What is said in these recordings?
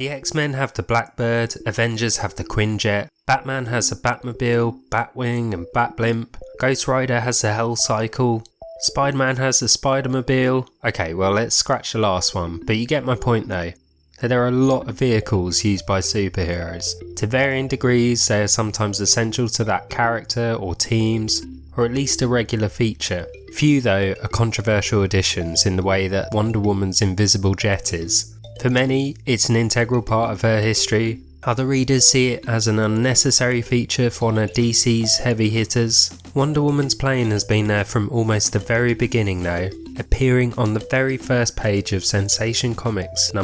The X-Men have the Blackbird, Avengers have the Quinjet, Batman has the Batmobile, Batwing and Batblimp, Ghost Rider has the Hell Cycle, Spider-Man has the Spider-Mobile. Okay, well let's scratch the last one, but you get my point though. So there are a lot of vehicles used by superheroes. To varying degrees, they are sometimes essential to that character or teams, or at least a regular feature. Few though are controversial additions in the way that Wonder Woman's invisible jet is. For many, it's an integral part of her history. Other readers see it as an unnecessary feature for one of DC's heavy hitters. Wonder Woman's plane has been there from almost the very beginning though, appearing on the very first page of Sensation Comics #1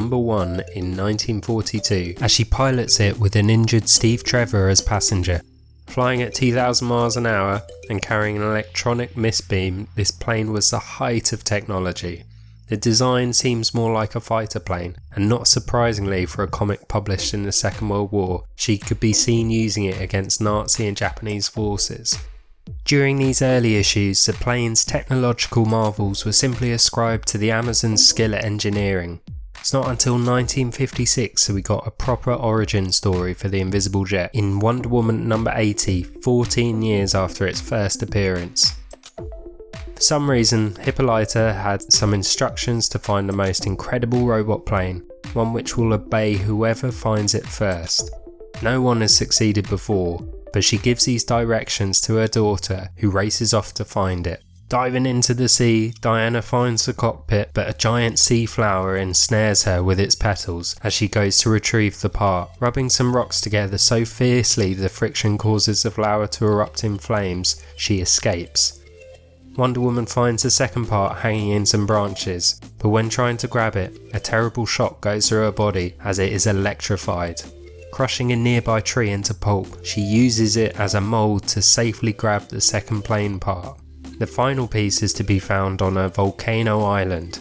in 1942, as she pilots it with an injured Steve Trevor as passenger. Flying at 2,000 miles an hour and carrying an electronic mist beam, this plane was the height of technology. The design seems more like a fighter plane, and not surprisingly for a comic published in the Second World War, she could be seen using it against Nazi and Japanese forces. During these early issues, the plane's technological marvels were simply ascribed to the Amazon's skill at engineering. It's not until 1956 that we got a proper origin story for the Invisible Jet in Wonder Woman #80, 14 years after its first appearance. For some reason, Hippolyta had some instructions to find the most incredible robot plane, one which will obey whoever finds it first. No one has succeeded before, but she gives these directions to her daughter, who races off to find it. Diving into the sea, Diana finds the cockpit, but a giant sea flower ensnares her with its petals as she goes to retrieve the part. Rubbing some rocks together so fiercely the friction causes the flower to erupt in flames, she escapes. Wonder Woman finds the second part hanging in some branches, but when trying to grab it, a terrible shock goes through her body as it is electrified. Crushing a nearby tree into pulp, she uses it as a mould to safely grab the second plane part. The final piece is to be found on a volcano island.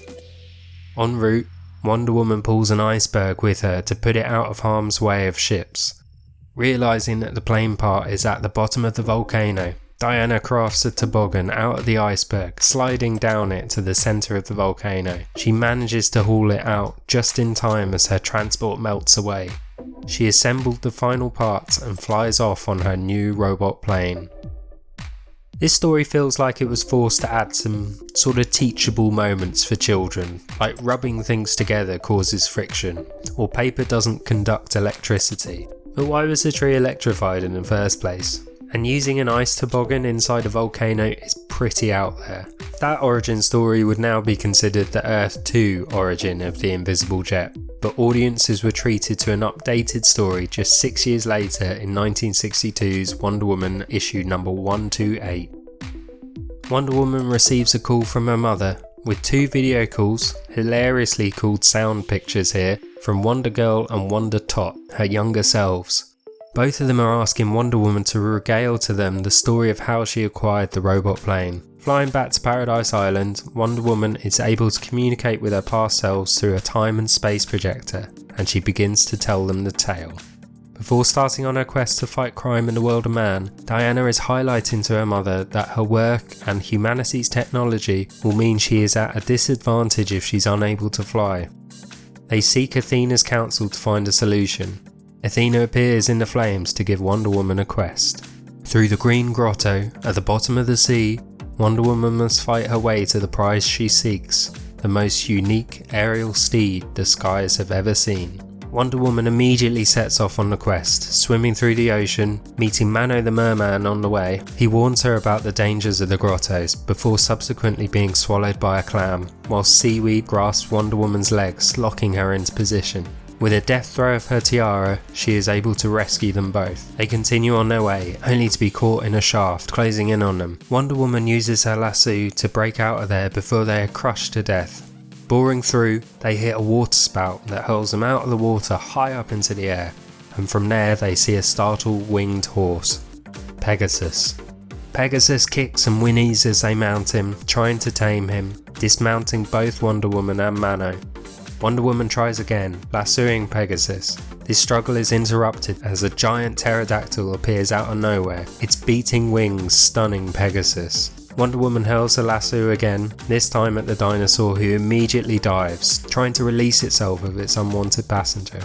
En route, Wonder Woman pulls an iceberg with her to put it out of harm's way of ships. Realising that the plane part is at the bottom of the volcano, Diana crafts a toboggan out of the iceberg, sliding down it to the centre of the volcano. She manages to haul it out just in time as her transport melts away. She assembled the final parts and flies off on her new robot plane. This story feels like it was forced to add some sort of teachable moments for children, like rubbing things together causes friction, or paper doesn't conduct electricity. But why was the tree electrified in the first place? And using an ice toboggan inside a volcano is pretty out there. That origin story would now be considered the Earth 2 origin of the Invisible Jet, but audiences were treated to an updated story just 6 years later in 1962's Wonder Woman issue number 128. Wonder Woman receives a call from her mother, with 2 video calls, hilariously called sound pictures here, from Wonder Girl and Wonder Tot, her younger selves. Both of them are asking Wonder Woman to regale to them the story of how she acquired the robot plane. Flying back to Paradise Island, Wonder Woman is able to communicate with her past selves through a time and space projector, and she begins to tell them the tale. Before starting on her quest to fight crime in the world of man, Diana is highlighting to her mother that her work and humanity's technology will mean she is at a disadvantage if she's unable to fly. They seek Athena's counsel to find a solution. Athena appears in the flames to give Wonder Woman a quest. Through the Green Grotto, at the bottom of the sea, Wonder Woman must fight her way to the prize she seeks, the most unique aerial steed the skies have ever seen. Wonder Woman immediately sets off on the quest, swimming through the ocean, meeting Mano the merman on the way. He warns her about the dangers of the grottos, before subsequently being swallowed by a clam, whilst seaweed grasps Wonder Woman's legs, locking her into position. With a death throw of her tiara, she is able to rescue them both. They continue on their way, only to be caught in a shaft, closing in on them. Wonder Woman uses her lasso to break out of there before they are crushed to death. Boring through, they hit a water spout that hurls them out of the water high up into the air, and from there they see a startled winged horse, Pegasus. Pegasus kicks and whinnies as they mount him, trying to tame him, dismounting both Wonder Woman and Mano. Wonder Woman tries again, lassoing Pegasus. This struggle is interrupted as a giant pterodactyl appears out of nowhere, its beating wings stunning Pegasus. Wonder Woman hurls the lasso again, this time at the dinosaur, who immediately dives, trying to release itself of its unwanted passenger.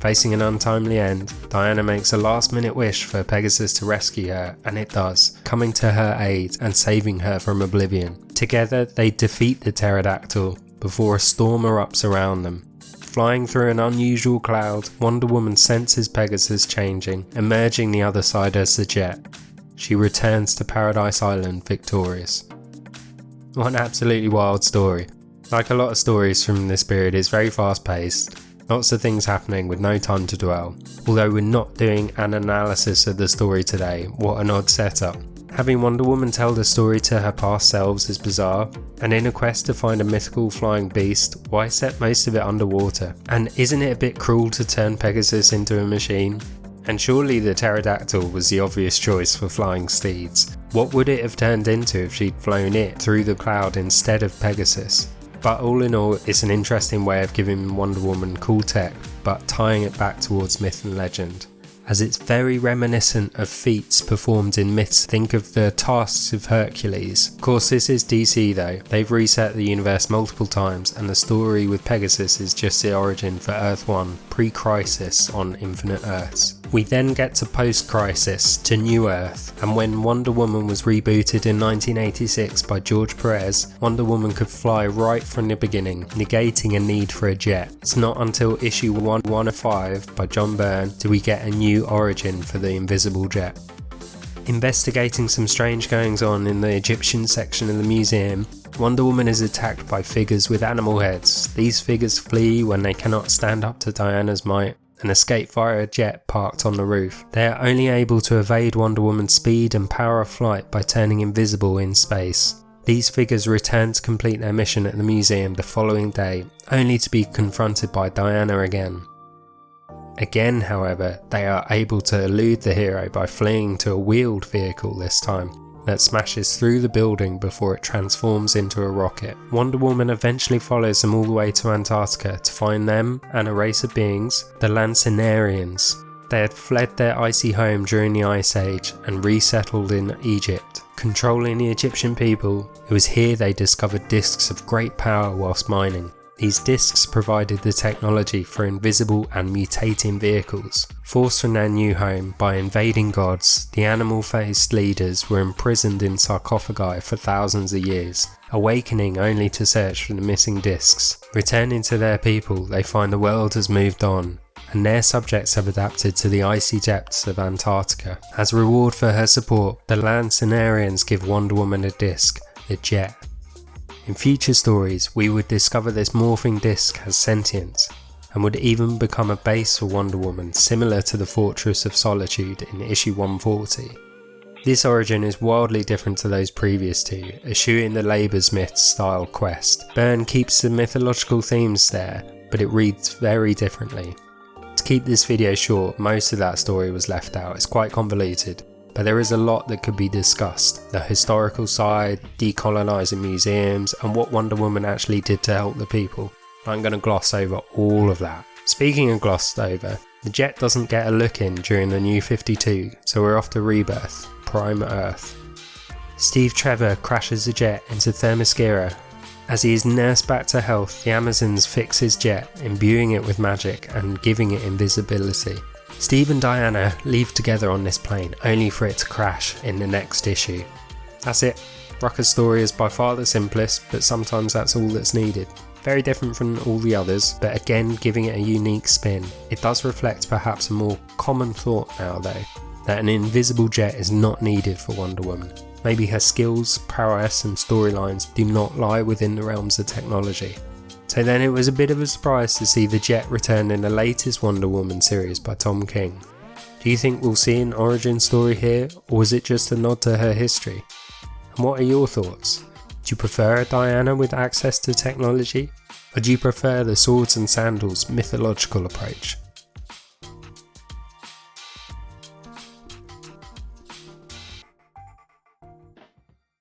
Facing an untimely end, Diana makes a last-minute wish for Pegasus to rescue her, and it does, coming to her aid and saving her from oblivion. Together, they defeat the pterodactyl before a storm erupts around them. Flying through an unusual cloud, Wonder Woman senses Pegasus changing, emerging the other side as the Jet. She returns to Paradise Island victorious. What an absolutely wild story. Like a lot of stories from this period, it's very fast paced, lots of things happening with no time to dwell. Although we're not doing an analysis of the story today, what an odd setup. Having Wonder Woman tell the story to her past selves is bizarre, and in a quest to find a mythical flying beast, why set most of it underwater? And isn't it a bit cruel to turn Pegasus into a machine? And surely the pterodactyl was the obvious choice for flying steeds. What would it have turned into if she'd flown it through the cloud instead of Pegasus? But all in all, it's an interesting way of giving Wonder Woman cool tech, but tying it back towards myth and legend, as it's very reminiscent of feats performed in myths. Think of the tasks of Hercules. Of course, this is DC though. They've reset the universe multiple times, and the story with Pegasus is just the origin for Earth 1, pre-Crisis on Infinite Earths. We then get to post-Crisis, to New Earth, and when Wonder Woman was rebooted in 1986 by George Perez, Wonder Woman could fly right from the beginning, negating a need for a jet. It's not until issue 105 by John Byrne do we get a new origin for the Invisible Jet. Investigating some strange goings on in the Egyptian section of the museum, Wonder Woman is attacked by figures with animal heads. These figures flee when they cannot stand up to Diana's might and escape via a jet parked on the roof. They are only able to evade Wonder Woman's speed and power of flight by turning invisible in space. These figures return to complete their mission at the museum the following day, only to be confronted by Diana again. Again, however, they are able to elude the hero by fleeing to a wheeled vehicle this time that smashes through the building before it transforms into a rocket. Wonder Woman eventually follows them all the way to Antarctica to find them and a race of beings, the Lancinarians. They had fled their icy home during the Ice Age and resettled in Egypt, controlling the Egyptian people. It was here they discovered discs of great power whilst mining. These discs provided the technology for invisible and mutating vehicles. Forced from their new home by invading gods, the animal-faced leaders were imprisoned in sarcophagi for thousands of years, awakening only to search for the missing discs. Returning to their people, they find the world has moved on, and their subjects have adapted to the icy depths of Antarctica. As a reward for her support, the Lancinarians give Wonder Woman a disc, the Jet. In future stories, we would discover this morphing disc has sentience, and would even become a base for Wonder Woman, similar to the Fortress of Solitude in issue 140. This origin is wildly different to those previous two, eschewing the Labour's Myth style quest. Byrne keeps the mythological themes there, but it reads very differently. To keep this video short, most of that story was left out. It's quite convoluted, but there is a lot that could be discussed. The historical side, decolonising museums, and what Wonder Woman actually did to help the people. I'm going to gloss over all of that. Speaking of glossed over, the Jet doesn't get a look in during the New 52, so we're off to Rebirth, Prime Earth. Steve Trevor crashes the Jet into Themyscira. As he is nursed back to health, the Amazons fix his jet, imbuing it with magic and giving it invisibility. Steve and Diana leave together on this plane, only for it to crash in the next issue. That's it. Rucka's story is by far the simplest, but sometimes that's all that's needed. Very different from all the others, but again giving it a unique spin. It does reflect perhaps a more common thought now though, that an invisible jet is not needed for Wonder Woman. Maybe her skills, prowess and storylines do not lie within the realms of technology. So then it was a bit of a surprise to see the Jet return in the latest Wonder Woman series by Tom King. Do you think we'll see an origin story here, or was it just a nod to her history? And what are your thoughts? Do you prefer a Diana with access to technology, or do you prefer the swords and sandals mythological approach?